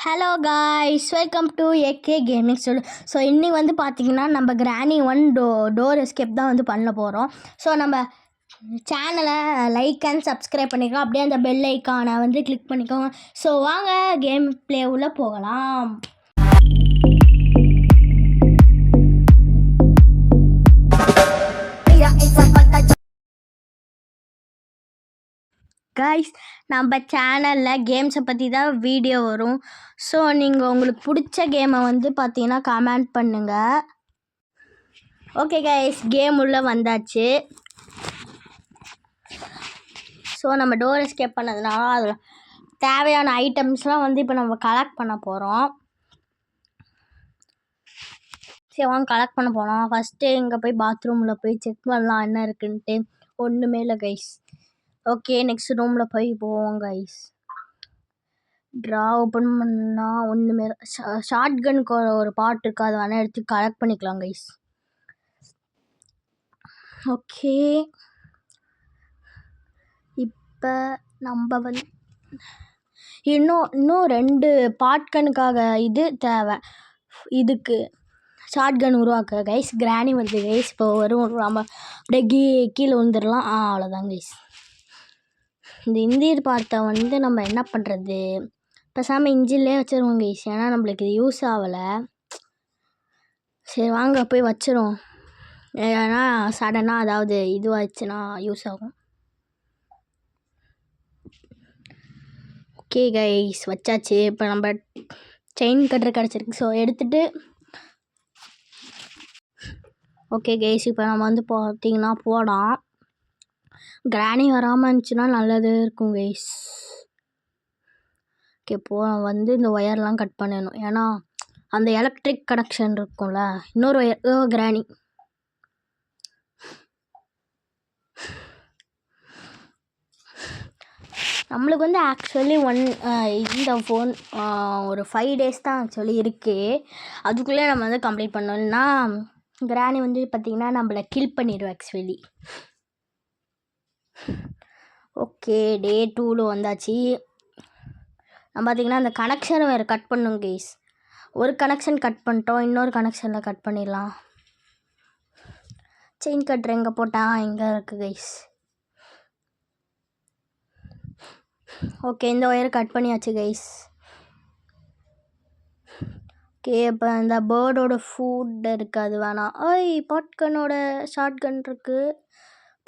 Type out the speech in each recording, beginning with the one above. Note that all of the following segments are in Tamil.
Hello guys, welcome to AK gaming studio. So இன்றைக்கி வந்து பார்த்திங்கன்னா நம்ம கிராணி 1 டோர் எஸ்கேப் தான் வந்து பண்ண போகிறோம். ஸோ நம்ம சேனலை லைக் அண்ட் சப்ஸ்கிரைப் பண்ணிக்கலாம், அப்படியே அந்த பெல் ஐக்கானை வந்து கிளிக் பண்ணிக்கோங்க. ஸோ வாங்க கேம் ப்ளே உள்ளே போகலாம். கைஸ், நம்ம சேனலில் கேம்ஸை பற்றி தான் வீடியோ வரும். ஸோ நீங்கள் உங்களுக்கு பிடிச்ச கேமை வந்து பார்த்தீங்கன்னா கமெண்ட் பண்ணுங்கள். ஓகே கைஸ், கேம் உள்ளே வந்தாச்சு. ஸோ நம்ம டோர் எஸ்கேப் பண்ணதுனால அதில் தேவையான ஐட்டம்ஸ்லாம் வந்து இப்போ நம்ம கலெக்ட் பண்ண போகிறோம். சரி வாங்க கலெக்ட் பண்ண போகலாம். ஃபஸ்ட்டு இங்கே போய் பாத்ரூமில் போய் செக் பண்ணலாம் என்ன இருக்குன்ட்டு. ஒன்றுமே இல்லை கைஸ். ஓகே, நெக்ஸ்ட் ரூமில் போய் போவோம் கைஸ். ட்ரா ஓப்பன் பண்ணால் ஒன்றுமே ஷார்ட் கனுக்கு ஒரு பாட் இருக்குது, அதை வேணால் எடுத்து கலெக்ட் பண்ணிக்கலாம் கைஸ். ஓகே, இப்போ நம்ம வந்து இன்னும் 2 பாட்கனுக்காக இது தேவை. இதுக்கு ஷார்ட் கன் உருவாக்க கைஸ். கிராணி வந்து கைஸ் இப்போ வரும், நம்ம அப்படியே கீழே விழுந்துடலாம். அவ்வளோதான் கைஸ். இந்த இந்தியர் பார்ட்டை வந்து நம்ம என்ன பண்ணுறது, பேசாமல் இன்ஜின்லேயே வச்சுருவோம் கைஸ், ஏன்னா நம்மளுக்கு இது யூஸ் ஆகலை. சரி வாங்க போய் வச்சிரும், ஏன்னா சடனாக அதாவது இதுவாச்சுன்னா யூஸ் ஆகும். ஓகே கைஸ், வச்சாச்சு. இப்போ நம்ம செயின் கட்டர் கிடச்சிருக்கு, ஸோ எடுத்துகிட்டு ஓகே கைஸ் இப்போ நம்ம வந்து பார்த்தீங்கன்னா போடலாம். கிராணி வராமல் இருந்துச்சுன்னா நல்லது இருக்கும் கைஸ். ஓகே, வந்து இந்த ஒயர்லாம் கட் பண்ணணும், ஏன்னா அந்த எலக்ட்ரிக் கனெக்ஷன் இருக்கும்ல. இன்னொரு ஒயர் கிராணி நம்மளுக்கு வந்து ஆக்சுவலி இந்த ஃபோன் ஒரு 5 days தான் ஆக்சுவலி இருக்குது. அதுக்குள்ளே நம்ம வந்து கம்ப்ளீட் பண்ணோம்னா கிராணி வந்து பார்த்திங்கன்னா நம்மளை கில் பண்ணிடுவோம் ஆக்சுவலி. ஓகே, டே 2ல் வந்தாச்சு. நம்ம பார்த்திங்கன்னா அந்த கனெக்ஷனை வேறு கட் பண்ணும் கைஸ். ஒரு கனெக்ஷன் கட் பண்ணிட்டோம், இன்னொரு கனெக்ஷனில் கட் பண்ணிடலாம். செயின் கட்டுற எங்கே போட்டால் எங்கே இருக்குது கைஸ். ஓகே, இந்த ஒயர் கட் பண்ணியாச்சு கைஸ். ஓகே, இப்போ இந்த பேர்டோட ஃபுட் இருக்குது, அது வேணாம். பாட்கனோட ஷார்ட் கன் இருக்குது,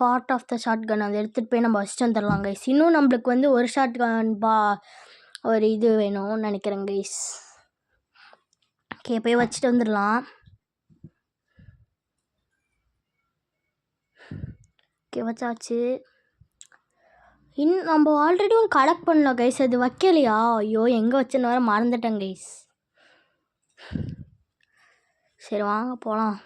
part of the short gun. அதை எடுத்துகிட்டு போய் நம்ம வச்சுட்டு வந்துடலாம் கைஸ். இன்னும் நம்மளுக்கு வந்து ஒரு ஷார்ட் கன் ஒரு இது வேணும்னு நினைக்கிறேன் கைஸ். ஓகே, போய் வச்சுட்டு வந்துடலாம். ஓகே, வச்சாச்சு. நம்ம ஆல்ரெடி ஒன்று கலெக்ட் பண்ணலாம் கைஸ், அது வைக்கலையா? ஐயோ, எங்கே வச்சுன்னு வேறு மறந்துட்டேன் கைஸ். சரி வாங்க போகலாம்.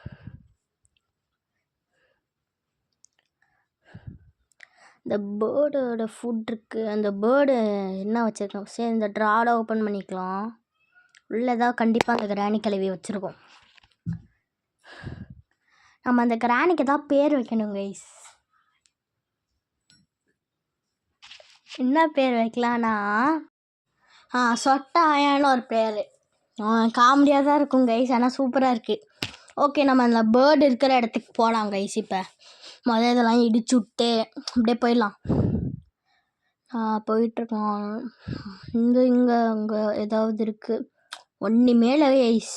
இந்த பேர்டோட ஃபுட் இருக்குது, அந்த பேர்டு என்ன வச்சுருக்கோம். சரி இந்த ட்ராவை ஓப்பன் பண்ணிக்கலாம். உள்ளதான் கண்டிப்பாக அந்த கிராணி கிளவி வச்சுருக்கோம். நம்ம அந்த கிராணிக்கு தான் பேர் வைக்கணும் கைஸ். என்ன பேர் வைக்கலான்னா சொட்டாயான்னு ஒரு பேர். காமெடியாக தான் இருக்கும் கைஸ், ஆனால் சூப்பராக இருக்குது. ஓகே, நம்ம அந்த பேர்டு இருக்கிற இடத்துக்கு போகலாம் கைஸ். இப்போ இதெல்லாம் இடிச்சு விட்டு அப்படியே போயிடலாம். போயிட்டுருக்கோம். இங்கே ஏதாவது இருக்குது, ஒன்றுமே இல்லை கைஸ்.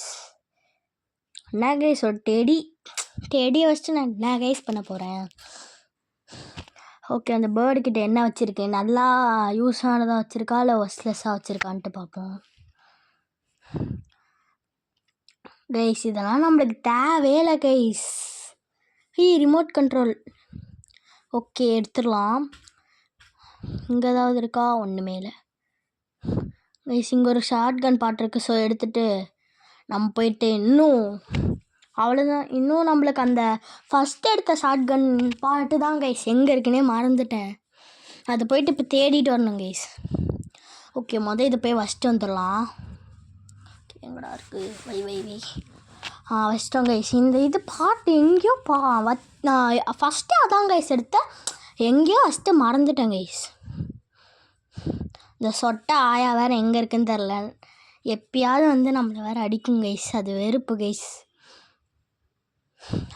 என்ன கைஸ், ஒரு டெடியை வச்சுட்டு நான் என்ன கைஸ் பண்ண போகிறேன். ஓகே, அந்த பேர்டுக்கிட்ட என்ன வச்சுருக்கேன், நல்லா யூஸ் ஆனதாக வச்சுருக்கா இல்லை ஒஸ்ட்லெஸ்ஸாக வச்சுருக்கான்ட்டு பார்ப்போம் கைஸ். இதெல்லாம் நம்மளுக்கு தேவையில்லை கைஸ். Remote control. ஓகே, எடுத்துடலாம். இங்கே ஏதாவது இருக்கா, ஒன்றுமே இல்லை கைஸ். இங்கே ஒரு ஷார்ட் கன் பாட்டு இருக்குது, ஸோ எடுத்துகிட்டு நம்ம போயிட்டு இன்னும் அவ்வளோதான். இன்னும் நம்மளுக்கு அந்த ஃபஸ்ட் எடுத்த ஷார்ட் கன் பாட்டு தான் கைஸ் எங்கே இருக்குன்னே மறந்துட்டேன். அதை போயிட்டு இப்போ தேடிட்டு வரணும் கைஸ். ஓகே, இதை போய் வச்சுட்டு வந்துடலாம். எங்கடா இருக்குது, வை வச்சிட்டோம் கைஸ். இந்த இது பாட்டு எங்கேயோ நான் ஃபஸ்ட்டு அதான் கைஸ் எடுத்தேன், எங்கேயோ ஃபஸ்ட்டு மறந்துட்டேன் கைஸ். இந்த சொட்டை ஆயா வேறு எங்கே இருக்குன்னு தெரில. எப்பயாவது வந்து நம்மளை வேறு அடிக்கும் கைஸ், அது வெறுப்பு கைஸ்.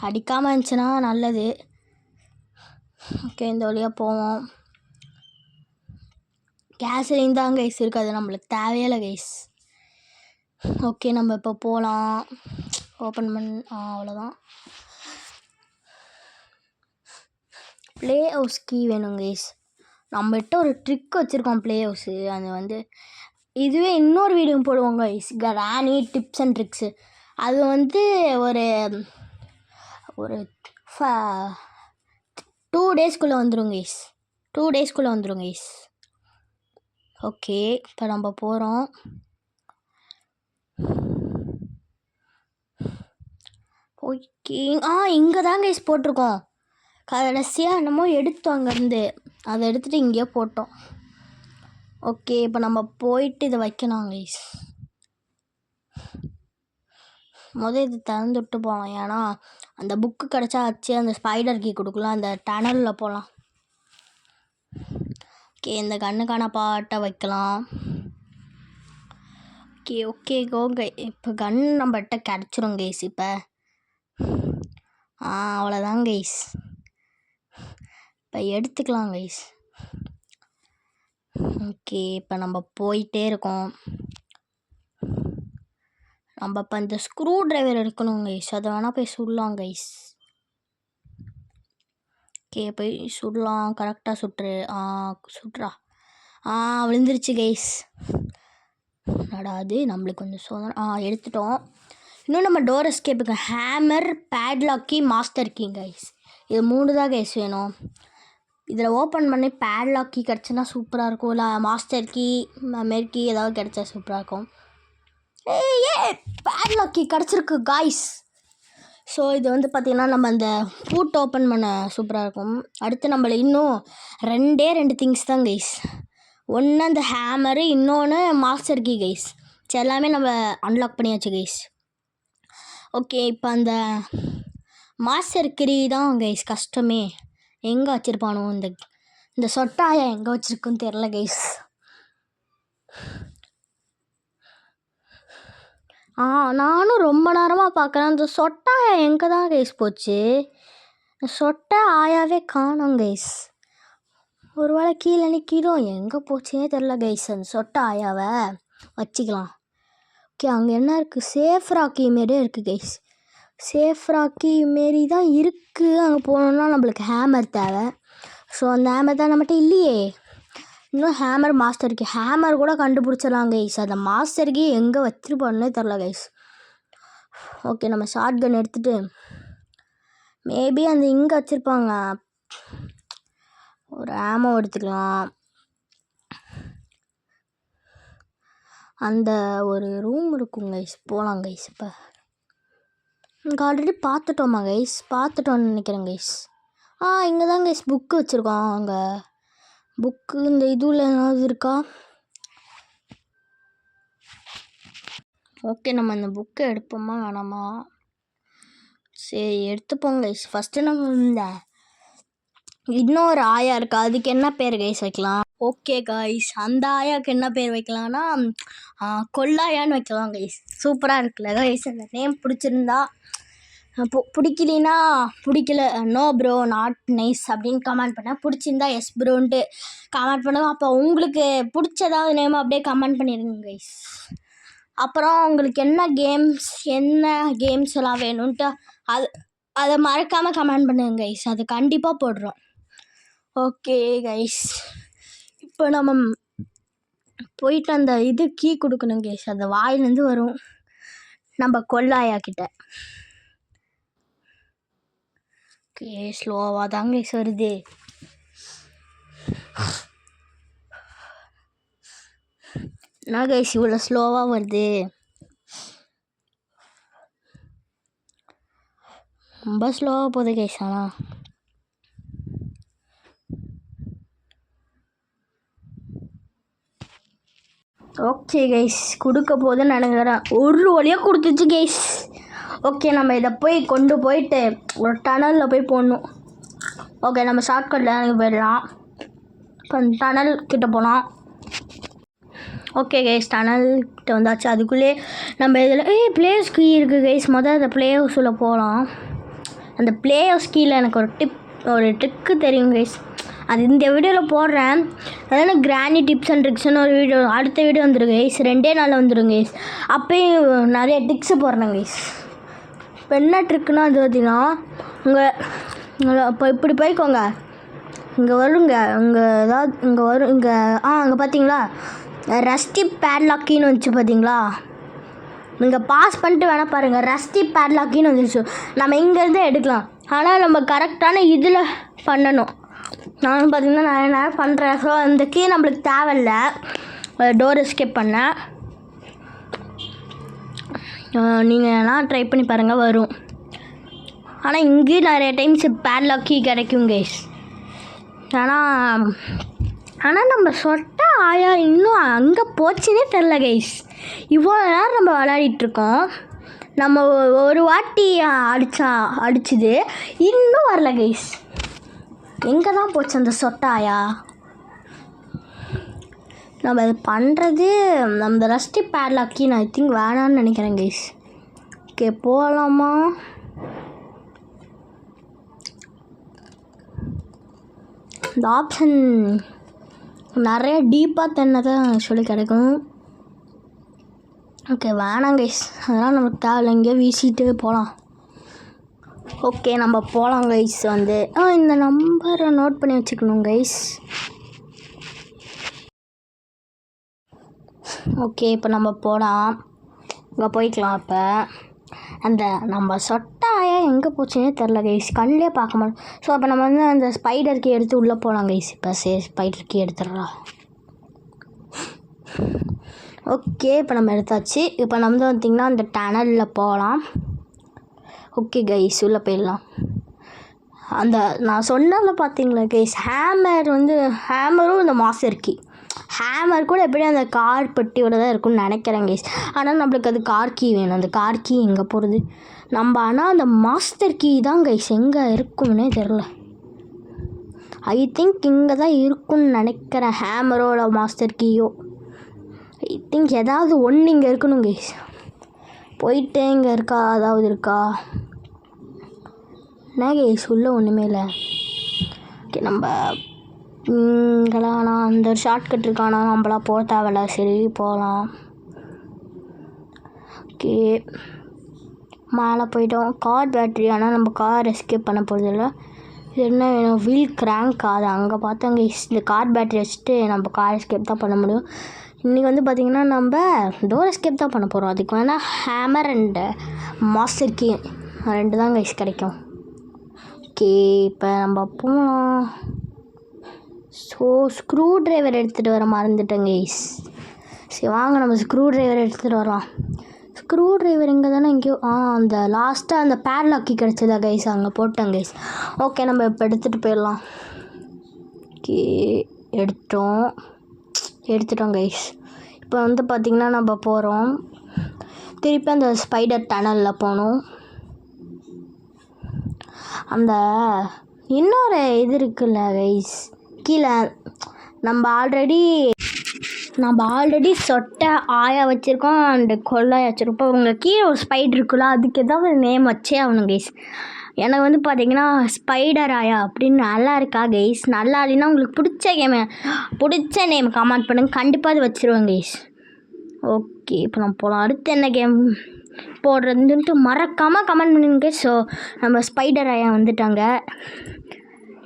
அடிக்காமல் இருந்துச்சுன்னா நல்லது. ஓகே, இந்த வழியாக போவோம். கேஸ்லிங் தான் கைஸ் இருக்குது, அது நம்மளுக்கு தேவையில்லை கைஸ். ஓகே, நம்ம இப்போ போகலாம். ஓப்பன் அவ்வளோதான். ப்ளே ஹவுஸ் கீ வேணும் கைஸ். நம்மகிட்ட ஒரு ட்ரிக் வச்சுருக்கோம் ப்ளே ஹவுஸு. அது வந்து இதுவே இன்னொரு வீடியோ போடுவோம் guys, granny tips and tricks. அது வந்து ஒரு 2 டேஸ்க்குள்ளே வந்துடும் கைஸ். 2 டேஸ்க்குள்ளே வந்துடும் கைஸ். ஓகே, இப்போ நம்ம போகிறோம். ஓகே, இங்கே தான் கைஸ் போட்டிருக்கோம். கடைசியாக என்னமோ எடுத்தோம் அங்கேருந்து, அதை எடுத்துகிட்டு இங்கேயே போட்டோம். ஓகே, இப்போ நம்ம போயிட்டு இதை வைக்கலாம் கைஸ். இது திறந்து விட்டு போகலாம், ஏன்னா அந்த புக்கு கிடச்சா வச்சு அந்த ஸ்பைடர் கீ கொடுக்கலாம், அந்த டனலில் போகலாம். ஓகே, இந்த கண்ணுக்கான பாட்டை வைக்கலாம். ஓகே கோங்க. இப்போ கன் நம்மகிட்ட கிடச்சிரும் கைஸ். இப்போ அவ்வளோதான் கைஸ். இப்போ எடுத்துக்கலாம் கைஸ். ஓகே, இப்போ நம்ம போயிட்டே இருக்கோம். நம்ம இப்போ இந்த ஸ்க்ரூ ட்ரைவர் எடுக்கணும் கைஸ், அதை வேணால் போய் சுடலாம் கைஸ். ஓகே, போய் சுடலாம். கரெக்டாக சுட்றா. விழுந்துருச்சு கைஸ். நடாது நம்மளுக்கு கொஞ்சம் சோதனை. எடுத்துட்டோம். இன்னும் நம்ம டோர் எஸ்கேப்புக்கு hammer, padlock key, master key guys. இது 3 தான் கைஸ் வேணும். இதில் ஓப்பன் பண்ணி பேட்லாக் கீ கிடச்சுன்னா சூப்பராக இருக்கும். இல்லை மாஸ்டர் கீ, மெமரி கீ ஏதாவது கிடச்சா சூப்பராக இருக்கும். பேட்லாக் கீ கிடச்சிருக்கு காய்ஸ். ஸோ இது வந்து பார்த்திங்கன்னா நம்ம அந்த பூட் ஓப்பன் பண்ண சூப்பராக இருக்கும். அடுத்து நம்மள இன்னும் 2 திங்ஸ் தான் கைஸ். ஒன்று அந்த ஹேமரு, இன்னொன்று மாஸ்டர் கீ கைஸ். சரி, எல்லாமே நம்ம அன்லாக் பண்ணியாச்சு கைஸ். ஓகே, இப்போ அந்த மாஸ்டர் கீ தான் கைஸ் கஷ்டமே. எங்கே வச்சுருப்பானோ இந்த சொட்டாயை எங்கே வச்சுருக்குன்னு தெரில கைஸ். நானும் ரொம்ப நேரமாக பார்க்குறேன், அந்த சொட்டாயை எங்கே தான் கைஸ் போச்சு. சொட்டை ஆயாவே காணோம் கைஸ். ஒரு வேளை கீழே நிற்கிறோம், எங்கே போச்சுன்னே தெரில கைஸ். அந்த சொட்டை ஆயாவை வச்சுக்கலாம். ஓகே, அங்கே என்ன இருக்குது? சேஃப் ராக்கி மாரியே இருக்குது கைஸ். சேஃப் ராக்கி மாரி தான் இருக்குது. அங்கே போகணுன்னா நம்மளுக்கு ஹேமர் தேவை. ஸோ அந்த ஹேமர் தான் நம்மகிட்ட இல்லையே. இன்னும் ஹேமர், மாஸ்டர் கீ. ஹேமர் கூட கண்டுபிடிச்சிடலாம் கைஸ். அந்த மாஸ்டர் கீ எங்கே வச்சுருப்பானே தெரில கைஸ். ஓகே, நம்ம ஷார்ட் கன் எடுத்துகிட்டு மேபி அந்த இங்கே வச்சுருப்பாங்க, ஒரு ஆமோ எடுத்துக்கலாம். அந்த ஒரு ரூம் இருக்கும் கைஸ், போகலாம் கைஸ். இப்போ இங்கே ஆல்ரெடி பார்த்துட்டோமா கைஸ்? பார்த்துட்டோன்னு நினைக்கிறேன் கைஸ். இங்கே தான் கைஸ் புக்கு வச்சுருக்கோம். அங்கே புக்கு இந்த இதுவில் ஏதாவது இருக்கா? ஓகே, நம்ம அந்த புக்கை எடுப்போமா வேணாமா? சரி, எடுத்துப்போங்க கைஸ். ஃபஸ்ட்டு நம்ம இந்த இன்னொரு ஆயா இருக்கா, அதுக்கு என்ன பேர் கைஸ் வைக்கலாம்? ஓகே கைஸ், அந்த ஆயாவுக்கு என்ன பேர் வைக்கலாம்னா கொள்ளாயான்னு வைக்கலாம் கைஸ். சூப்பராக இருக்குல்ல கைஸ்? அந்த நேம் பிடிச்சிருந்தா, பிடிக்கலினா பிடிக்கல, நோ ப்ரோ நாட் நைஸ் அப்படின்னு கமெண்ட் பண்ணேன். பிடிச்சிருந்தா எஸ் ப்ரோன்ட்டு கமெண்ட் பண்ணுங்க. அப்போ உங்களுக்கு பிடிச்சதாவது நேம் அப்படியே கமெண்ட் பண்ணிடுங்க கைஸ். அப்புறம் உங்களுக்கு என்ன கேம்ஸ் எல்லாம் வேணும்ன்ட்டு அதை மறக்காமல் கமெண்ட் பண்ணுங்க கைஸ். அது கண்டிப்பாக போடுறோம். ஓகே கைஸ், இப்போ நம்ம போயிட்டு அந்த கீ கொடுக்கணும் கைஸ். அந்த வாயிலேருந்து வரும் நம்ம கொள்ளாயா கிட்ட. ஓகே, ஸ்லோவாக தாங்க கைஸ் வருது. என்ன கைஸ் இவ்வளோ ஸ்லோவாக வருது? ரொம்ப ஸ்லோவாக போகுது கைஸ். ஆனால் ஓகே கைஸ், கொடுக்க போதுன்னு நினைக்கிறேன். ஒரு வழியாக கொடுத்துச்சு கைஸ். ஓகே, நம்ம இதை கொண்டு போயிட்டு ஒரு டனலில் போய் போடணும். ஓகே, நம்ம ஷார்ட்கட்டில் போயிடலாம். இப்போ டனல் கிட்ட போகலாம். ஓகே கைஸ், டனல்கிட்ட வந்தாச்சு. அதுக்குள்ளே நம்ம இதில் பிளேயர்ஸ் கீ இருக்குது கைஸ். மொதல் அந்த பிளே ஹவுஸில் போகலாம். அந்த பிளே ஹவுஸ் கீழே எனக்கு ஒரு ட்ரிக்கு தெரியும் கைஸ். அது இந்த வீடியோவில் போடுறேன். அதனால் கிராணி டிப்ஸ் அண்ட் ட்ரிக்ஸ்னு ஒரு வீடியோ அடுத்த வீடியோ வந்துடும் கைஸ். 2 நாளில் வந்துடும் கைஸ். அப்போயும் நிறைய டிப்ஸு போடுறேன் கைஸ். இப்போ என்ன ட்ரிக்குன்னா அது பார்த்தீங்கன்னா உங்களை இப்போ இப்படி போய்க்கோங்க. இங்கே வருங்க, இங்கே ஏதாவது இங்கே வரும். அங்கே பார்த்தீங்களா ரஸ்டி பேட்லாக்கின்னு வந்துச்சு பார்த்தீங்களா? நீங்கள் பாஸ் பண்ணிட்டு வேணால் பாருங்கள். ரஸ்டி பேட்லாக்கின்னு வந்துச்சு. நம்ம இங்கேருந்தே எடுக்கலாம். ஆனால் நம்ம கரெக்டான இதில் பண்ணணும். நானும் பார்த்திங்கன்னா நிறைய நேரம் பண்ணுறேன். ஸோ அந்த கீ நம்மளுக்கு தேவையில்ல. டோர் எஸ்கேப் பண்ணேன். நீங்கள் வேணால் ட்ரை பண்ணி பாருங்கள், வரும். ஆனால் இங்கேயும் நிறைய டைம்ஸ் பேட்லாக் கீ கிடைக்கும் கைஸ். ஆனால் நம்ம சொட்ட ஆயா இன்னும் அங்கே போச்சுன்னே தெரில கைஸ். இவ்வளோ நேரம் நம்ம விளையாடிட்டுருக்கோம். நம்ம ஒரு வாட்டி அடிச்சுது இன்னும் வரல கைஸ். எங்கே தான் போச்சு அந்த சொட்டாயா? நம்ம அது பண்ணுறது அந்த ரஸ்டி பேட்லாக்கி நான் ஐ திங்க் வேணான்னு நினைக்கிறேன் கைஸ். ஓகே, போகலாமா? இந்த ஆப்ஷன் நிறைய டீப்பாக தென்னை தான் சொல்லி கிடைக்கும். ஓகே, வேணாம் கைஸ். அதெல்லாம் நமக்கு தேவையில்லை. எங்கேயோ வீசிட்டு போகலாம். ஓகே, நம்ம போகலாம் கைஸ். இந்த நம்பரை நோட் பண்ணி வச்சுக்கணும் கைஸ். ஓகே, இப்போ நம்ம போகலாம். இங்கே போய்க்கலாம். இப்போ அந்த நம்ம சொட்டாயா எங்கே போச்சுன்னே தெரில கைஸ். கண்ணிலே பார்க்க மாட்டோம். ஸோ அப்போ நம்ம அந்த ஸ்பைடருக்கு எடுத்து உள்ளே போகலாம் கைஸ். இப்போ ஸ்பைடருக்கு எடுத்துடலாம். ஓகே, இப்போ நம்ம எடுத்தாச்சு. இப்போ நம்ம பார்த்திங்கன்னா அந்த டனலில் போகலாம். ஓகே கைஸ், உள்ளே போயிடலாம். அந்த நான் சொன்னல பார்த்தீங்களா கைஸ், ஹேமரும் இந்த மாஸ்டர் கீ. ஹேமர் கூட எப்படி அந்த கார் பெட்டியோட தான் இருக்கும்னு நினைக்கிறேன் கைஸ். ஆனால் நம்மளுக்கு அது கார் கீ வேணும். அந்த கார் கீ எங்கே போகிறது நம்ம? ஆனால் அந்த மாஸ்டர் கீ தான் கைஸ் எங்கே இருக்கும்னே தெரில. ஐ திங்க் இங்கே தான் இருக்குன்னு நினைக்கிறேன். ஹேமரோட மாஸ்டர் கீயோ ஐ திங்க் ஏதாவது ஒன்று இங்கே இருக்கணும் கைஸ். போயிட்டு இங்கே இருக்கா? அதாவது இருக்கா என்ன கைஸ்? உள்ளே ஒன்றுமே இல்லை. ஓகே, நம்ம இங்கெல்லாம் அந்த ஒரு ஷார்ட்கட் இருக்கானா? நம்மளாம் போக தேவையில்ல. சரி, போகலாம். ஓகே, மேலே போயிட்டோம். Car battery. ஆனால் நம்ம கார் எஸ்கேப் பண்ண போகிறதில்ல. இது என்ன வேணும்? Wheel crank. அது அங்கே பார்த்தோங்க. இந்த கார் பேட்ரி வச்சுட்டு நம்ம கார் எஸ்கேப் தான் பண்ண முடியும். இன்றைக்கி பார்த்திங்கன்னா நம்ம டோர் எஸ்கேப் தான் பண்ண போகிறோம். அதுக்கு வேணால் ஹேமர் அண்டு மாஸ்டர் கீ 2 தான் கைஸ் கிடைக்கும். ஓகே, இப்போ நம்ம போகலாம். ஸோ ஸ்க்ரூ ட்ரைவர் எடுத்துகிட்டு வர மறந்துட்டேன் கைஸ். சரி, வாங்க நம்ம ஸ்க்ரூ ட்ரைவர் எடுத்துகிட்டு வரலாம். ஸ்க்ரூ ட்ரைவர் இங்கே தானே எங்கேயோ அந்த லாஸ்ட்டாக அந்த பேட்லாக்கி கிடச்சதா கைஸ், அங்கே போட்டேன் கைஸ். ஓகே, நம்ம இப்போ எடுத்துகிட்டு போயிடலாம். ஓகே, எடுத்துட்டோம் கைஸ். இப்போ பார்த்திங்கன்னா நம்ம போகிறோம். திருப்பி அந்த ஸ்பைடர் டனலில் போகணும். அந்த இன்னொரு இது இருக்குல்ல கைஸ், கீழே நம்ம ஆல்ரெடி சொட்டை ஆயா வச்சுருக்கோம் அண்டு கொள்ளாய வச்சுருக்கோம். உங்களுக்கு கீழே ஒரு ஸ்பைடர் இருக்குல்ல, அதுக்கு ஏதாவது நேம் வச்சே ஆகணும் கைஸ். எனக்கு பார்த்திங்கன்னா ஸ்பைடர் ஆயா அப்படின்னு நல்லா இருக்கா கைஸ்? நல்லா இல்லைன்னா உங்களுக்கு பிடிச்ச நேம் கமெண்ட் பண்ணுங்கள். கண்டிப்பாக அது வச்சுருவேன் கைஸ். ஓகே, இப்போ நம்ம போகலாம். அடுத்து என்ன கேம் போடுறதுன்ட்டு மறக்காமல் கமெண்ட் பண்ணுங்க. ஸோ நம்ம ஸ்பைடர் ஆயா வந்துட்டாங்க.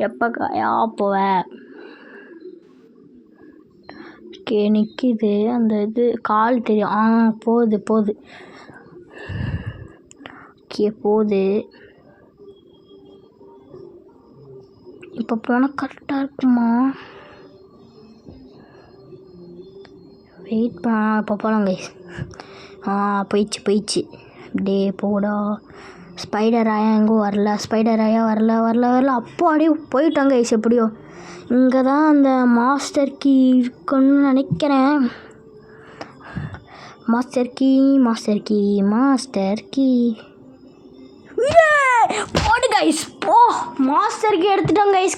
எப்போ காயா போவேன்? ஓகே, நிற்கிது அந்த இது கால் தெரியும். போகுது. ஓகே, போகுது. இப்போ போனால் கரெக்டாக இருக்குமா? வெயிட் இப்போ போகலாம் கைஸ். போயிடுச்சு. அப்படியே போடா. ஸ்பைடர் ஆயா எங்கும் வரல. அப்போ அப்படியே போயிட்டாங்க கைஸ். எப்படியோ இங்கே தான் அந்த மாஸ்டர் கீ இருக்குன்னு நினைக்கிறேன். மாஸ்டர் கீ போடு கைஸ். மாஸ்டர் கீ எடுத்துட்டோம் கைஸ்.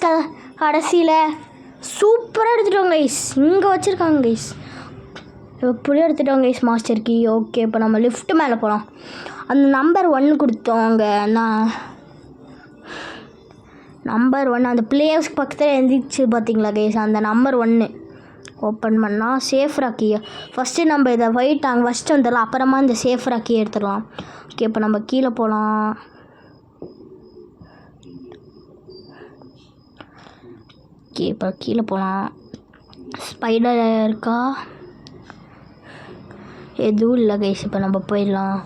கடைசியில் சூப்பராக எடுத்துட்டோம் கைஸ். இங்கே வச்சுருக்காங்க கைஸ். எப்படியும் எடுத்துட்டோம் கைஸ் மாஸ்டர் கீ. ஓகே, இப்போ நம்ம லிஃப்ட் மேலே போகலாம். அந்த நம்பர் 1 கொடுத்தோம். அங்கே நம்பர் 1 அந்த பிளேயர்ஸ்க்கு பக்கத்தில் எழுந்திரிச்சு பார்த்தீங்களா கைஸ், அந்த நம்பர் 1 ஓப்பன் பண்ணால் சேஃப் ராக்கியை ஃபஸ்ட்டு நம்ம இதை வெயிட் அங்கே ஃபஸ்ட்டு வந்துடலாம், அப்புறமா இந்த சேஃப் ராக்கியை எடுத்துடலாம். ஓகே, இப்போ நம்ம கீழே போகலாம். ஓகே, இப்போ கீழே போகலாம். ஸ்பைடர் இருக்கா? எதுவும் இல்லை கைஸ். இப்போ நம்ம போயிடலாம்.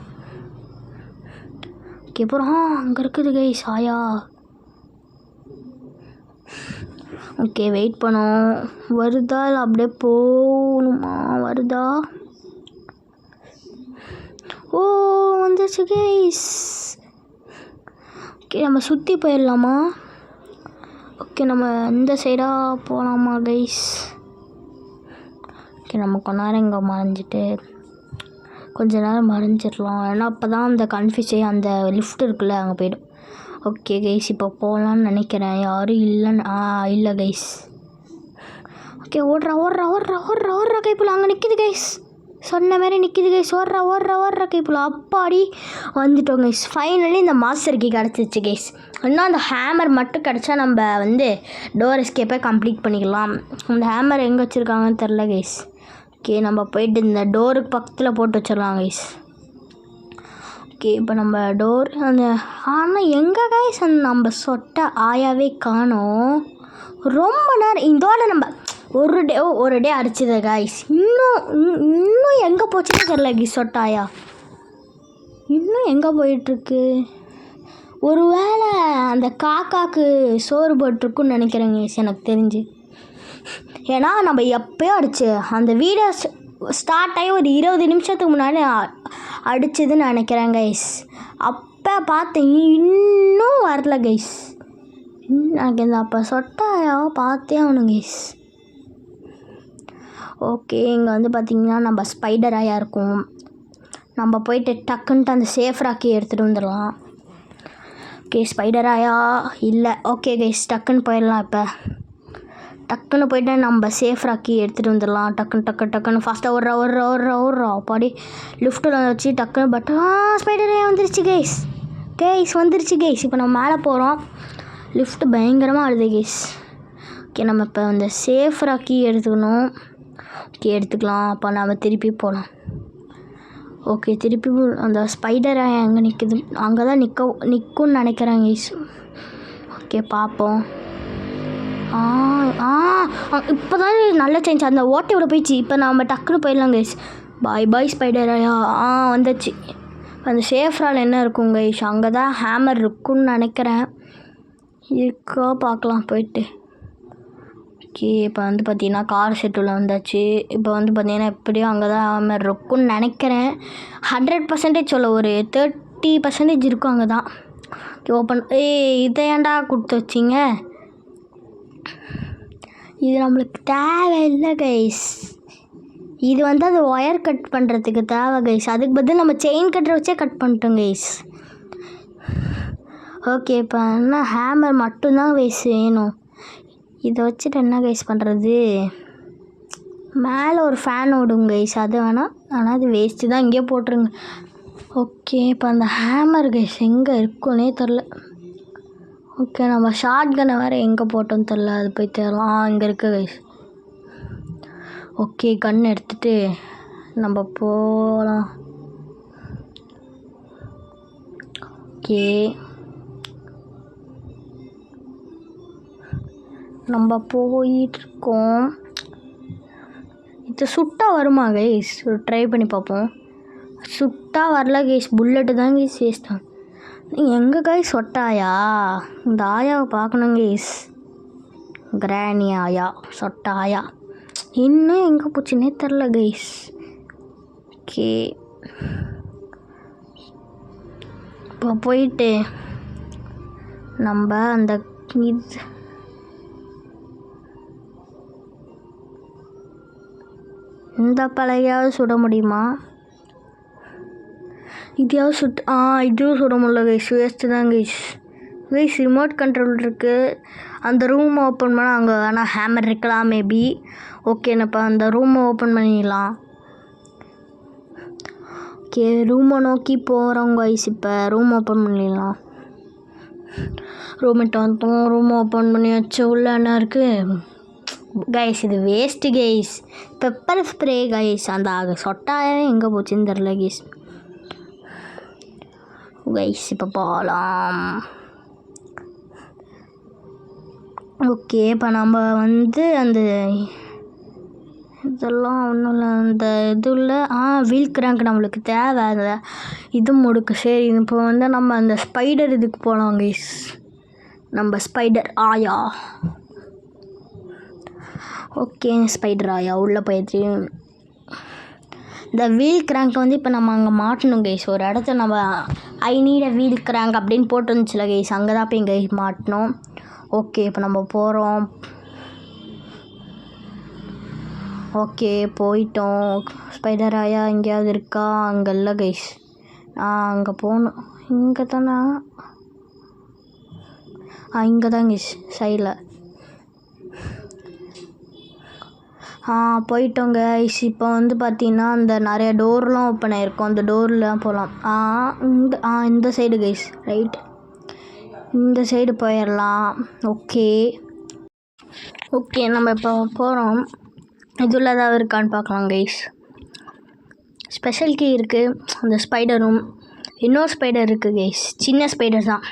ஓகே, அப்புறம் அங்கே இருக்குது கைஸ் ஆயா. ஓகே, வெயிட் பண்ணோம். வருதா இல்லை அப்படியே போகணுமா? வருதா? ஓ, வந்துச்சு கைஸ். ஓகே, நம்ம சுற்றி போயிடலாமா? ஓகே, நம்ம இந்த சைடாக போகலாமா கைஸ்? ஓகே, நம்ம கொஞ்ச நேரம் இங்கே மறைஞ்சிட்டு கொஞ்ச நேரம் மறைஞ்சிடலாம். ஏன்னா அப்போ தான் அந்த கன்ஃபியூஸே அந்த லிஃப்ட் இருக்குல்ல அங்கே போய்டும். ஓகே கைஸ், இப்போ போகலான்னு நினைக்கிறேன். யாரும் இல்லை கைஸ். ஓகே, ஓடுறா கைப்புல. அங்கே நிற்கிது கைஸ், சொன்ன மாதிரி நிற்கிது கைஸ். ஓடுறா கைப்புல. அப்பாடி வந்துட்டோம் கைஸ். ஃபைனலி இந்த மாஸ்டர் கீ கிடச்சிச்சு கைஸ். இன்னும் அந்த ஹேமர் மட்டும் கிடச்சா நம்ம டோர் எஸ்கேப்பை கம்ப்ளீட் பண்ணிக்கலாம். அந்த ஹேமர் எங்கே வச்சுருக்காங்கன்னு தெரில கைஸ். ஓகே, நம்ம போயிட்டு இந்த டோருக்கு பக்கத்தில் போட்டு வச்சிடலாம் கைஸ். ஓகே, இப்போ நம்ம டோர் ஆனால் எங்கே கைஸ் அந்த நம்ம சொட்ட ஆயாவே காணோம். ரொம்ப நேரம் இதோட நம்ம ஒரு டே அடிச்சது கைஸ். இன்னும் எங்கே போச்சுன்னு தெரியல கைஸ். சொட்ட ஆயா இன்னும் எங்கே போயிட்டுருக்கு? ஒரு வேளை அந்த காக்காக்கு சோறு போட்டிருக்குன்னு நினைக்கிறேங்க கைஸ் எனக்கு தெரிஞ்சு. ஏன்னா நம்ம எப்போயோ அடிச்சு அந்த வீடியோ ஸ்டார்ட் ஆகி ஒரு 20 நிமிஷத்துக்கு முன்னாடி அடிச்சதுன்னு நினைக்கிறேன் கைஸ். அப்போ பார்த்தேன், இன்னும் வரல கைஸ். எனக்கு இந்த அப்போ சொட்டாயாவை பார்த்தே ஆகணும் கைஸ். ஓகே, இங்கே பார்த்திங்கன்னா நம்ம ஸ்பைடர் ஆயா இருக்கும். நம்ம போயிட்டு டக்குன்ட்டு அந்த சேஃப் ராக்கி எடுத்துகிட்டு வந்துடலாம். ஓகே, ஸ்பைடர் ஆயா இல்லை. ஓகே கைஸ், டக்குன்னு போயிடலாம். இப்போ டக்குன்னு போய்ட்டு நம்ம சேஃப் ராக்கி எடுத்துகிட்டு வந்துடலாம். டக்குன்னு ஃபாஸ்ட்டாக ஓடுறா பாடி லிஃப்ட்டில் வச்சு டக்குன்னு ஸ்பைடர் ஆயா வந்துருச்சு கைஸ் வந்துருச்சு கைஸ். இப்போ நம்ம மேலே போகிறோம். லிஃப்ட் பயங்கரமாக ஆடுது கைஸ். ஓகே, நம்ம இப்போ அந்த சேஃப் ராக்கி எடுத்துக்கணும். ஓகே, எடுத்துக்கலாம். அப்போ நம்ம திருப்பி போகலாம். ஓகே, திருப்பி அந்த ஸ்பைடர் எங்கே நிற்குது? அங்கே தான் நிற்கும்னு நினைக்கிறேன் கைஸ். ஓகே, பார்ப்போம். இப்போ தான் நல்ல சேஞ்ச். அந்த ஓட்டையோட போயிடுச்சு. இப்போ நம்ம டக்குன்னு போயிடலாம் கைஸ். பாய் ஸ்பைடர் ஆயா. வந்துச்சு. அந்த சேஃப்ரால் என்ன இருக்கும் கைஸ்? அங்கே தான் ஹேமர் இருக்குன்னு நினைக்கிறேன். இருக்கா பார்க்கலாம் போயிட்டு. ஓகே, இப்போ பார்த்தீங்கன்னா கார் செட்டுள்ள வந்தாச்சு. இப்போ பார்த்தீங்கன்னா எப்படியும் அங்கே தான் ஹேமர் இருக்குன்னு நினைக்கிறேன். 100% சொல்ல ஒரு 30% இருக்கும் அங்கே தான். ஓப்பன் இதை ஏன்டா கொடுத்து வச்சிங்க? இது நம்மளுக்கு தேவையில்லை கைஸ். இது அது ஒயர் கட் பண்ணுறதுக்கு தேவை கைஸ். அதுக்கு பதில் நம்ம செயின் கட்டரை வச்சே கட் பண்ணிட்டோம் கைஸ். ஓகே, இப்போ என்ன ஹேமர் மட்டும்தான் கைஸ் வேணும். இதை வச்சுட்டு என்ன கைஸ் பண்ணுறது? மேலே ஒரு ஃபேன் ஓடுங்க கைஸ், அது வேணாம். ஆனால் அது வேஸ்ட்டு தான், இங்கேயே போட்டுருங்க. ஓகே, இப்போ அந்த ஹேமர் கைஸ் எங்கே இருக்குன்னே தெரில. ஓகே, நம்ம ஷார்ட் கன்னை வேறு எங்கே போட்டோன்னு தெரில. அது போய் தேடலாம். இங்கே இருக்குது கைஸ். ஓகே, கன் எடுத்துகிட்டு நம்ம போகலாம். ஓகே, நம்ம போயிட்டுருக்கோம். இது சுட்டா வருமா கைஸ்? ட்ரை பண்ணி பார்ப்போம். சுட்டா வரல கைஸ். புல்லட்டு தான் கைஸ் வேஸ்ட் தான். எங்கே கைஸ் சொட்டாயா? இந்த ஆயாவை பார்க்கணும் கைஸ். கிராணி ஆயா, சொட்ட ஆயா இன்னும் எங்கே போச்சுன்னே தெரில கைஸ். ஓகே, இப்போ போயிட்டு நம்ம அந்த இந்த பழையாவது சுட முடியுமா? இதையாவது இதுவும் சுட முடியல கைஸ். வேஸ்ட்டு தான் கைஸ். ரிமோட் கண்ட்ரோல் இருக்குது. அந்த ரூமை ஓப்பன் பண்ணால் அங்கே வேணால் ஹேமர் இருக்கலாம் மேபி. ஓகே, இப்போ அந்த ரூமை ஓப்பன் பண்ணிடலாம். ஓகே ரூமை நோக்கி போகிறோம் கைஸ். இப்போ ரூம் ஓப்பன் பண்ணிடலாம். ரூம்கிட்ட வந்தோம். ரூம் ஓப்பன் பண்ணி வச்ச உள்ள என்ன இருக்குது கைஸ்? இது waste guys. Pepper spray guys. அந்த சொட்டாயே எங்கே போச்சுன்னு தெரில கைஸ். கைஸ் இப்போ போகலாம். ஓகே இப்போ நம்ம வந்து அந்த இதெல்லாம் ஒன்றும் இல்லை. அந்த இது இல்லை வீல் கிராங்க் நம்மளுக்கு தேவை. அதை இது முடுக்கு. சரி இப்போ வந்து நம்ம அந்த ஸ்பைடர் இதுக்கு போகலாம் கைஸ். நம்ம ஸ்பைடர் ஆயா. ஓகே ஸ்பைடர் ஆயா உள்ளே போயிடுச்சு. இந்த வீல் கிராங்க் வந்து இப்போ நம்ம அங்கே மாட்டணும் கைஸ். ஒரு இடத்த நம்ம I need a wheel crank அப்படின்னு போட்டு வந்துச்சுல கைஸ், அங்கே தான் போய் கைஸ் மாட்டணும். ஓகே இப்போ நம்ம போகிறோம். ஓகே போயிட்டோம். ஸ்பைடர் ஆயா எங்கேயாவது இருக்கா? அங்கே இல்லை கைஸ். அங்கே போகணும். இங்கே தானே? இங்கே தான் கைஸ் சைடில். போயிட்டோம் கைஸ். இப்போ வந்து பார்த்திங்கன்னா அந்த நிறைய டோர்லாம் ஓப்பன் ஆகிருக்கும். அந்த டோர்லாம் போகலாம். இந்த சைடு கைஸ். ரைட் இந்த சைடு போயிடலாம். ஓகே நம்ம இப்போ போகிறோம். இதுள்ள ஏதாவது இருக்கான்னு பார்க்கலாம் கைஸ். ஸ்பெஷல் கீ இருக்குது. அந்த ஸ்பைடரும் இன்னொரு ஸ்பைடர் இருக்குது கைஸ். சின்ன ஸ்பைடர் தான்.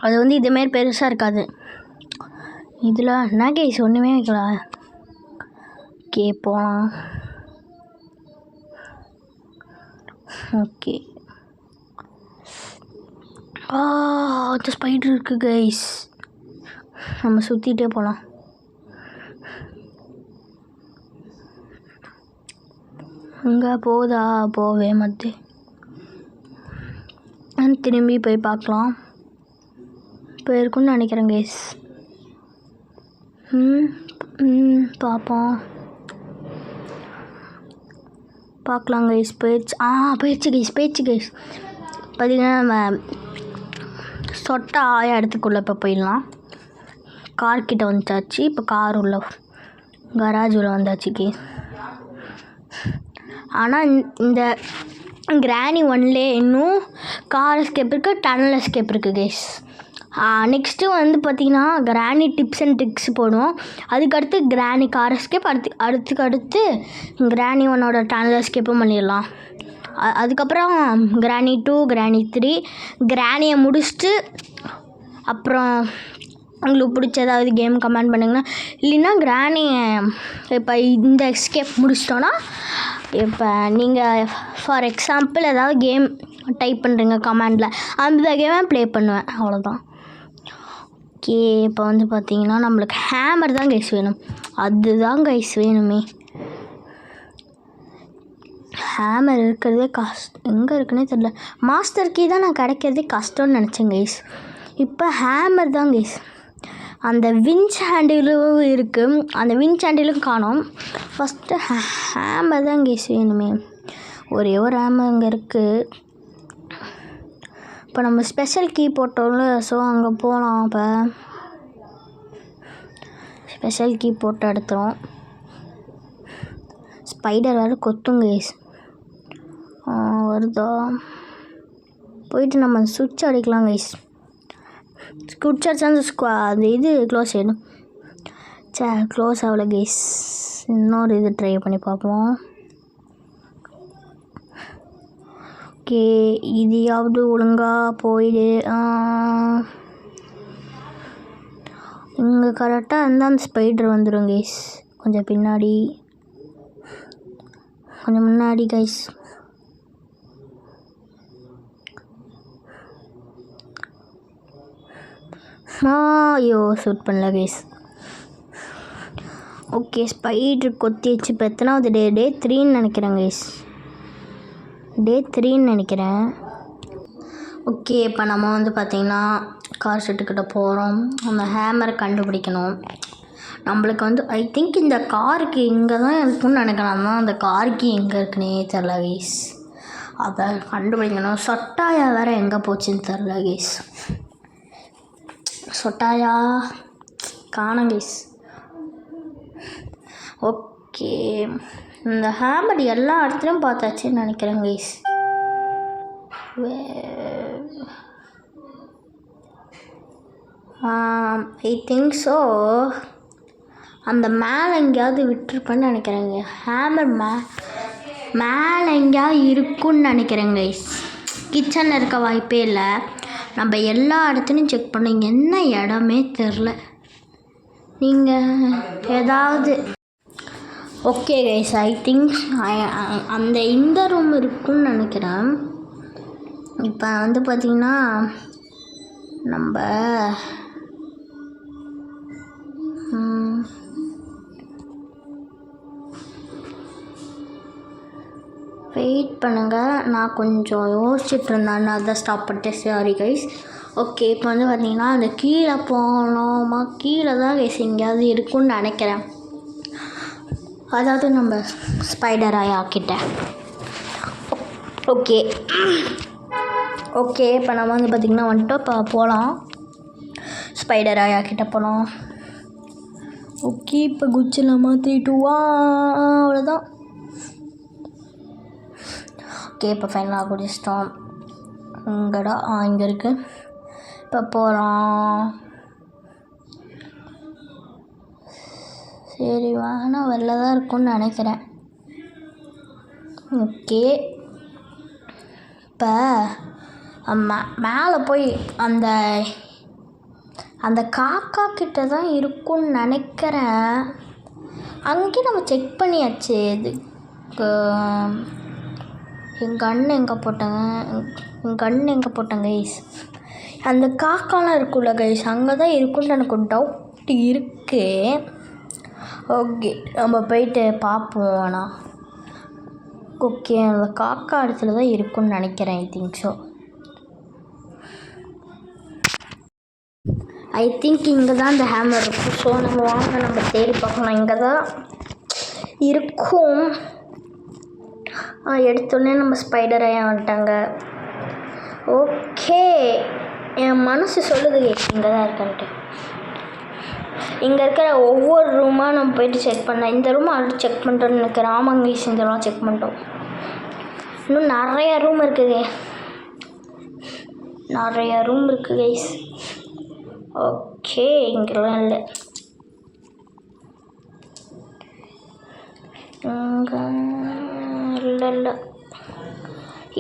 அது வந்து இதேமாரி பெருசாக இருக்காது. இதில் என்ன கைஸ் ஒன்றுமே வைக்கல. ஓகே போகலாம். ஓகே அந்த ஸ்பைடர் இருக்குது கைஸ். நம்ம சுற்றிட்டே போகலாம். இங்கே போதா? போவே மத்து. திரும்பி போய் பார்க்கலாம். போயிருக்குன்னு நினைக்கிறேன் கைஸ். பார்ப்போம். பார்க்கலாம் கைஸ். போயிடுச்சு கைஸ். பார்த்திங்கன்னா நம்ம சொட்டை ஆய இடத்துக்குள்ளே இப்போ போயிடலாம். கார்கிட்ட வந்துச்சாச்சு. இப்போ கார் உள்ள கராஜ் உள்ள வந்தாச்சு கைஸ். ஆனால் இந்த கிராணி ஒன்லே இன்னும் கார் எஸ்கேப் இருக்குது, டனல் எஸ்கேப் இருக்குது கைஸ். நெக்ஸ்ட்டு வந்து பார்த்திங்கன்னா கிராணி டிப்ஸ் அண்ட் ட்ரிக்ஸ் போடுவோம். அதுக்கடுத்து கிராணி கார் எஸ்கேப், அடுத்து கிராணி ஒன்னோட டனல் எஸ்கேப்பும் பண்ணிடலாம். அதுக்கப்புறம் கிராணி 2, கிராணி 3 கிராணியை முடிச்சுட்டு அப்புறம் உங்களுக்கு பிடிச்ச ஏதாவது கேம் கமெண்ட் பண்ணுங்கன்னா. இல்லைன்னா கிராணி இப்போ இந்த எஸ்கேப் முடிச்சிட்டோன்னா இப்போ நீங்கள் ஃபார் எக்ஸாம்பிள் ஏதாவது கேம் டைப் பண்ணுறீங்க கமெண்டில், அந்த கேமை ப்ளே பண்ணுவேன். அவ்வளோதான். ஓகே இப்போ வந்து பார்த்திங்கன்னா நம்மளுக்கு ஹேமர் தான் கைஸ் வேணும். அதுதான் கைஸ் வேணுமே. ஹேமர் இருக்கிறதே எங்கே இருக்குன்னே தெரியல. மாஸ்டர் கீ தான் நான் கிடைக்கிறதே கஷ்டம்னு நினச்சேன் கைஸ். இப்போ ஹேமர் தான் கைஸ். அந்த விஞ்ச் ஹேண்டிலும் இருக்குது. அந்த விஞ்ச் ஹேண்டிலும் காணோம். ஃபஸ்ட்டு ஹேமர் தான் கைஸ் வேணுமே. ஒரே ஒரு ஹேமர் அங்கே இருக்குது. இப்போ நம்ம ஸ்பெஷல் கீ போட்டோம்ல, ஸோ அங்கே போகலாம். இப்போ ஸ்பெஷல் கீ போட்டு எடுத்துரும். ஸ்பைடர் வேறு கொத்துங்க கைஸ். வருதா? போயிட்டு நம்ம சுவிட்ச் அடிக்கலாம் கைஸ். ஸ்குட்ச் அடிச்சா அந்த இது க்ளோஸ் ஆகிடும். க்ளோஸ் ஆகலை கைஸ். இன்னொரு இது ட்ரை பண்ணி பார்ப்போம். ஓகே இதையாவது ஒழுங்காக போயிடு. இங்கே கரெக்டாக இருந்தால் அந்த ஸ்பைடர் வந்துடும் கைஸ். கொஞ்சம் பின்னாடி, கொஞ்சம் முன்னாடி கைஸ். ஐயோ ஷூட் பண்ணல கைஸ். Okay spider கொத்திச்சு. இப்போ எத்தனாவது டே 3ன்னு நினைக்கிறேன் கைஸ். டே 3ன்னு நினைக்கிறேன். ஓகே இப்போ நம்ம வந்து பார்த்திங்கன்னா கார் ஷெட்டுக்கிட்ட போகிறோம். அந்த ஹேமரை கண்டுபிடிக்கணும். நம்மளுக்கு வந்து ஐ திங்க் இந்த காருக்கு இங்கே தான் இருக்குன்னு நினைக்கலாம். தான் அந்த காருக்கு எங்கே இருக்குன்னே தெரில கைஸ். அதை கண்டுபிடிக்கணும். சொட்டாயா வேறு எங்கே போச்சுன்னு தெரில கைஸ். சொட்டாயா காணோம் கைஸ். ஓகே இந்த ஹேமர் எல்லா இடத்துலையும் பார்த்தாச்சுன்னு நினைக்கிறேன் கைஸ். I think so. அந்த மேலே எங்கேயாவது விட்டுருப்பேன்னு நினைக்கிறேங்க. ஹேமர் மேலே எங்கேயாவது இருக்குன்னு நினைக்கிறேங்க கைஸ். கிச்சனில் இருக்க வாய்ப்பே இல்லை. நம்ம எல்லா இடத்துலையும் செக் பண்ணோம், என்ன இடமே தெரில. நீங்கள் ஏதாவது ஓகே கைஸ், ஐ திங்க் அந்த இந்த ரூம் இருக்குன்னு நினைக்கிறேன். இப்போ வந்து பார்த்திங்கன்னா நம்ம வெயிட் பண்ணுங்கள், நான் கொஞ்சம் யோசிச்சுட்டு இருந்தேன், அதான் ஸ்டாப் பண்ணிட்டேன். Sorry guys. ஓகே, இப்போ வந்து பார்த்திங்கன்னா அந்த கீழே போனோமா, கீழே தான் கைஸ் எங்கேயாவது இருக்குன்னு நினைக்கிறேன். அதாவது நம்ம ஸ்பைடர் ஆயா கிட்ட. ஓகே ஓகே, இப்போ நம்ம வந்து பார்த்திங்கன்னா வந்துட்டு இப்போ போகலாம், ஸ்பைடர் ஆயா கிட்ட போகலாம். ஓகே, இப்போ குச்சிலாமா 3 2 1 அவ்வளோதான். ஓகே, இப்போ ஃபைனலாக குடிச்சிட்டோம். இங்கடா இங்கே இருக்குது. இப்போ போகிறோம். சரி வாங்கினா வெளில தான் இருக்கும்னு நினைக்கிறேன். ஓகே, இப்போ மேலே போய் அந்த அந்த காக்கா கிட்ட தான் இருக்கும்னு நினைக்கிறேன். அங்கேயும் நம்ம செக் பண்ணியாச்சு. இதுக்கு என் கண்ணு எங்கே போட்டேன் கைஸ். அந்த காக்காலாம் இருக்குல்ல கைஸ், அங்கே தான் இருக்குன்னு எனக்கு ஒரு டவுட் இருக்குது. ஓகே, நம்ம போயிட்டு பார்ப்போம். ஆனால் ஓகே, அந்த காக்கா இடத்துல தான் இருக்குன்னு நினைக்கிறேன். I think so. I think இங்கே தான் இந்த ஹேமர் இருக்கும். ஸோ நம்ம தேடி பார்க்கலாம். இங்கே தான் இருக்கும். எடுத்தோடனே நம்ம ஸ்பைடர் ஆயா வந்துட்டாங்க. ஓகே, என் மனசு சொல்லுது இங்கே தான் இருக்கான்ட்டு. இங்கே இருக்கிற ஒவ்வொரு ரூமாக நம்ம போயிட்டு செக் பண்ணேன். இந்த ரூம் ஆல்ரெடி செக் பண்ணிட்டோன்னு நினைக்கிறேன். ஆமாங்க கைஸ், இந்த ரூம் செக் பண்ணிட்டோம். இன்னும் நிறையா ரூம் இருக்குது கைஸ். ஓகே, இங்கெல்லாம் இல்லை.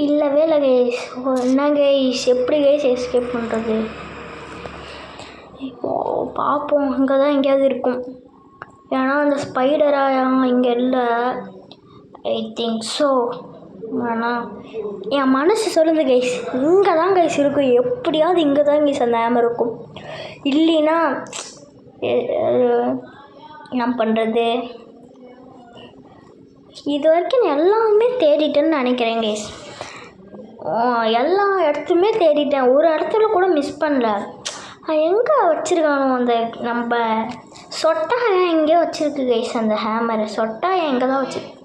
இல்லவே இல்லை கைஸ். என்ன கைஸ், எப்படி கைஸ் எஸ்கேப் பண்ணுறது? இப்போது பார்ப்போம். இங்கே தான் எங்கேயாவது இருக்கும். ஏன்னா அந்த ஸ்பைடராக இங்கே இல்லை. I think so. ஆனால் என் மனசு சொல்லுது கைஸ், இங்கே தான் கைஸ் இருக்கும். எப்படியாவது இங்கே தான் கைஸ் அந்த ஹேமர் இருக்கும். இல்லைன்னா என்ன பண்ணுறது? இது வரைக்கும் நான் எல்லாமே தேடிட்டேன்னு நினைக்கிறேன் கைஸ். எல்லா இடத்துலையுமே தேடிட்டேன், ஒரு இடத்துல கூட மிஸ் பண்ணல. எங்கே வச்சுருக்கானோ அந்த நம்ம சொட்டாயம் எங்கேயோ வச்சுருக்கு கைஸ். அந்த ஹேமரை சொட்டாயம் எங்கே தான் வச்சுருக்கு.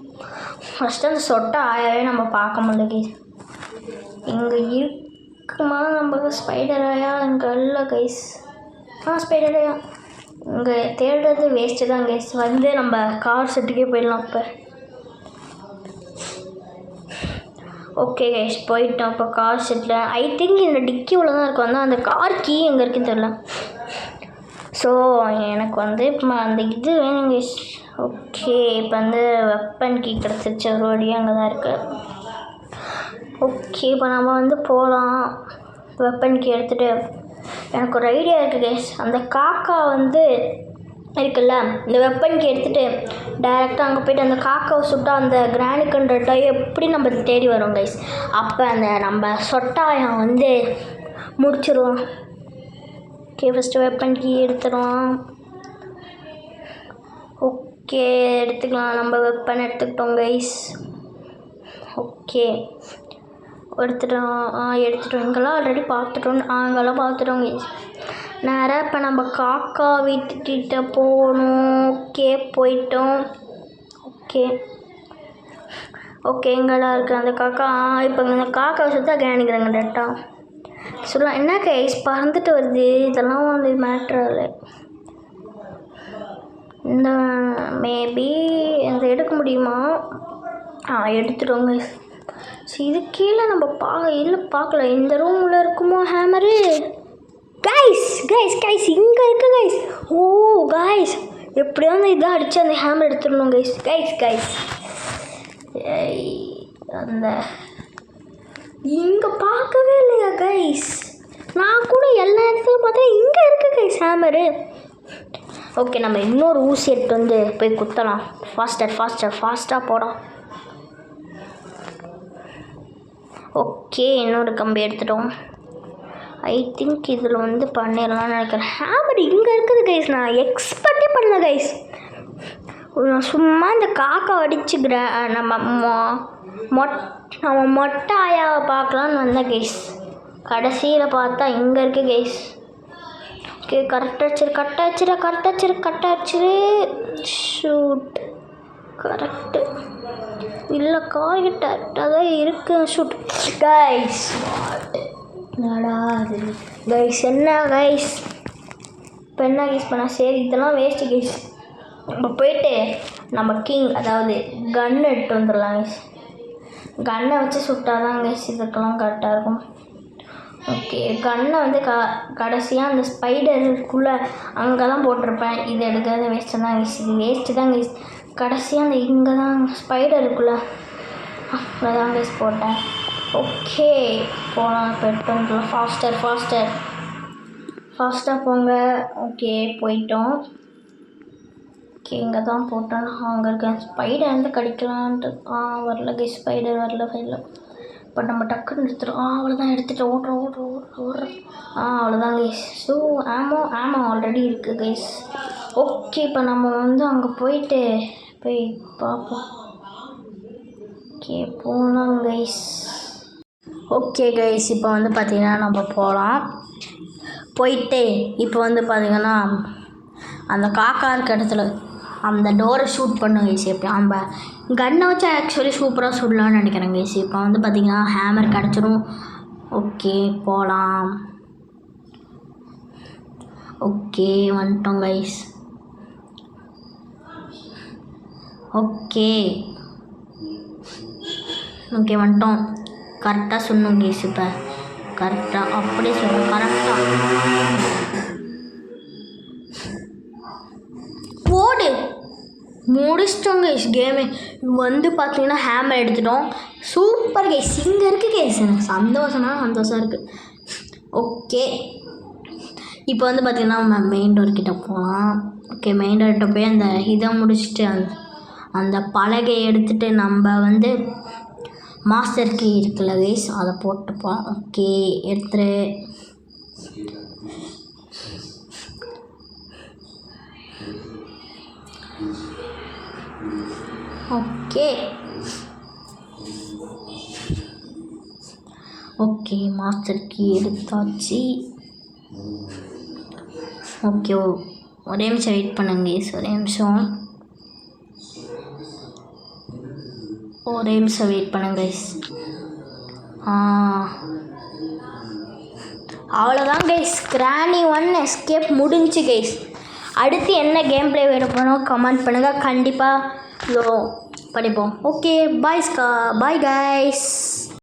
ஃபஸ்ட்டு அந்த சொட்டை ஆயாவே நம்ம பார்க்க முடியல கைஸ். இங்கே இருக்குமா நம்ம ஸ்பைடர் ஆயா? இங்கே இல்லை கைஸ். ஸ்பைடர் ஆயா இங்கே தேடுறது வேஸ்ட்டு தான் கைஸ். வந்து நம்ம கார் செட்டுக்கே போயிடலாம். இப்போ ஓகே கைஸ், போயிட்டோம். இப்போ கார் செட்டில் ஐ திங்க் இந்த டிக்கி உள்ள தான் இருக்கும். வந்து அந்த கார் கீ எங்கே இருக்குன்னு தெரில. ஸோ எனக்கு வந்து இப்போ அந்த இது வேணும் கைஸ். ஓகே, இப்போ வந்து வெப்பன் கீ கிடச்சிருச்சு. ஒரு வழியாக அங்கே தான் இருக்குது. ஓகே, இப்போ நம்ம வந்து போகலாம். வெப்பன் கீ எடுத்துகிட்டு எனக்கு ஒரு ஐடியா இருக்குது கைஸ். அந்த காக்கா வந்து இருக்குல்ல, இந்த வெப்பன் கீ எடுத்துகிட்டு டைரெக்டாக அங்கே போய்ட்டு அந்த காக்காவை சுட்டா அந்த கிரானிக்கன்றட்டை எப்படி நம்ம தேடி வரோம் கைஸ். அப்போ அந்த நம்ம சொட்டாயம் வந்து முடிச்சிடுவோம். ஓகே, ஃபஸ்ட்டு வெப்பன் கீ எடுத்துடுவோம். ஓகே, எடுத்துக்கலாம். நம்ம வெப்பன் எடுத்துக்கிட்டோம் கைஸ். ஓகே, எடுத்துட்டோம். இங்கெல்லாம் ஆல்ரெடி பார்த்துட்டோம். அங்கெல்லாம் பார்த்துட்டோம் கைஸ். நேராக இப்போ நம்ம காக்கா வீட்டுக்கிட்ட போகணும். ஓகே, போயிட்டோம். ஓகே எங்கெல்லாம் இருக்குது அந்த காக்கா? இப்போ இந்த காக்காவை சுத்தா கேனிக்கிறாங்க டேட்டா சொல்லலாம். என்ன கைஸ் பறந்துட்டு வருது? இதெல்லாம் வந்து மேட்ரு இல்லை. இந்த மேபி இந்த எடுக்க முடியுமா? எடுத்துடுவோங்க. இது கீழே நம்ம பார்க்கல. இந்த ரூமில் இருக்குமோ ஹேமரு? கைஸ் இங்கே இருக்குது கைஸ். ஓ கைஸ், எப்படியாவது இதாக அடித்து அந்த ஹேமர் எடுத்துடணும் கைஸ். அந்த இங்கே பார்க்கவே இல்லையா கைஸ்? நான் கூட எல்லா இடத்துலையும் பார்த்தேன். இங்கே இருக்குது கைஸ் ஹேமரு. ஓகே, நம்ம இன்னொரு ஊசி எடுத்து வந்து போய் குத்தலாம். ஃபாஸ்ட்டாக போகிறோம். ஓகே, இன்னொரு கம்பி எடுத்துட்டோம். ஐ திங்க் இதில் வந்து பண்ணிடலாம்னு நினைக்கிறேன். ஹேமர் இங்கே இருக்குது கைஸ். நான் எக்ஸ்பெக்டே பண்ணல கைஸ். நான் சும்மா இந்த காக்கா அடிச்சுக்கிறேன். நம்ம மொட்டை ஆயாவை பார்க்கலான்னு வந்தேன் கைஸ். கடைசியில் பார்த்தா இங்கே இருக்குது கைஸ். ஓகே, கரெக்டாக ஷூட். கரெக்டு இல்லை, கரெக்டாக தான் இருக்கு. Shoot guys. கைஸ் என்ன கைஸ் இப்போ என்ன கைஸ் பண்ணால் சரி, இதெல்லாம் வேஸ்ட்டு கைஸ். நம்ம போயிட்டு நம்ம கிங் அதாவது கன் எடுத்து வந்துடலாம் கைஸ். கன்னை வச்சு சுட்டால் தான் கைஸ் இதுக்கெல்லாம் கரெக்டாக இருக்கும். ஓகே, கன்னை வந்து கடைசியாக அந்த ஸ்பைடருக்குள்ளே அங்கே தான் போட்டிருப்பேன். இது எடுக்கிறது வேஸ்ட்டு தான் கைஸ். இது வேஸ்ட்டு தான் கைஸ். கடைசியாக அந்த இங்கே தான் ஸ்பைடருக்குள்ளே அங்கே தான் கைஸ் போட்டேன். ஓகே, போகலாம். போய்ட்டு வந்துடலாம். ஃபாஸ்ட்டாக போங்க. ஓகே, போயிட்டோம். ஓகே, இங்கே தான் போட்டேன். அங்கே இருக்கேன். ஸ்பைடர் வந்து கடிக்கலான்ட்டு வரல கைஸ். ஸ்பைடர் வரல. பட் நம்ம டக்குன்னு எடுத்துட்டோம். அவ்வளோதான், எடுத்துகிட்டு ஓடுறோம். அவ்வளோதான் கைஸ். ஸோ ஆமோ ஆல்ரெடி இருக்குது கைஸ். ஓகே, இப்போ நம்ம வந்து அங்கே போய் பார்ப்போம். ஓகே, போகலாம் கைஸ். ஓகே கைஸ், இப்போ வந்து பார்த்திங்கன்னா நம்ம போகலாம். போயிட்டு இப்போ வந்து பார்த்திங்கன்னா அந்த காக்கா இருக்க இடத்துல அந்த டோரை ஷூட் பண்ணும் கைஸ். எப்படி நம்ம கன்னை வச்சு ஆக்சுவலி சூப்பராக சுடலான்னு நினைக்கிறேன் கைஸ். இப்போ வந்து பார்த்திங்கன்னா ஹேமர் கிடச்சிரும். ஓகே, போகலாம். ஓகே, வந்துட்டோம் கைஸ். ஓகே வந்துட்டோம். கரெக்டாக சொல்லணும் கைஸ். இப்போ கரெக்டாக அப்படியே சொல்லணும். கரெக்டாக போடு. முடிச்சிட்டோம் கைஸ் கேமு. வந்து பார்த்தீங்கன்னா ஹேமர் எடுத்துட்டோம். Super guys. இங்கே இருக்குது கைஸ். எனக்கு சந்தோஷம் இருக்குது. ஓகே, இப்போ வந்து பார்த்திங்கன்னா நம்ம மெயின் டோர் கிட்டே போகலாம். ஓகே, மெயின் டோர்கிட்ட போய் அந்த இதை முடிச்சுட்டு அந்த பலகையை எடுத்துகிட்டு நம்ம வந்து மாஸ்டர் கீ இருக்குல்ல கைஸ், அதை போட்டுப்போம். ஓகே, எடுத்துரு. ஓகே மாஸ்டர் கீ எடுத்தாச்சு. ஓகே, ஒரே நிமிஷம் வெயிட் பண்ணுங்க கைஸ். ஒரே நிமிஷம் வெயிட் பண்ணுங்க கைஸ். அவ்வளோதான் கைஸ். கிரானி 1 எஸ்கேப் முடிஞ்சு கைஸ். அடுத்து என்ன கேம் ப்ளே வேணும் கமெண்ட் பண்ணுங்கள். கண்டிப்பாக படிப்போம். Okay, bye guys.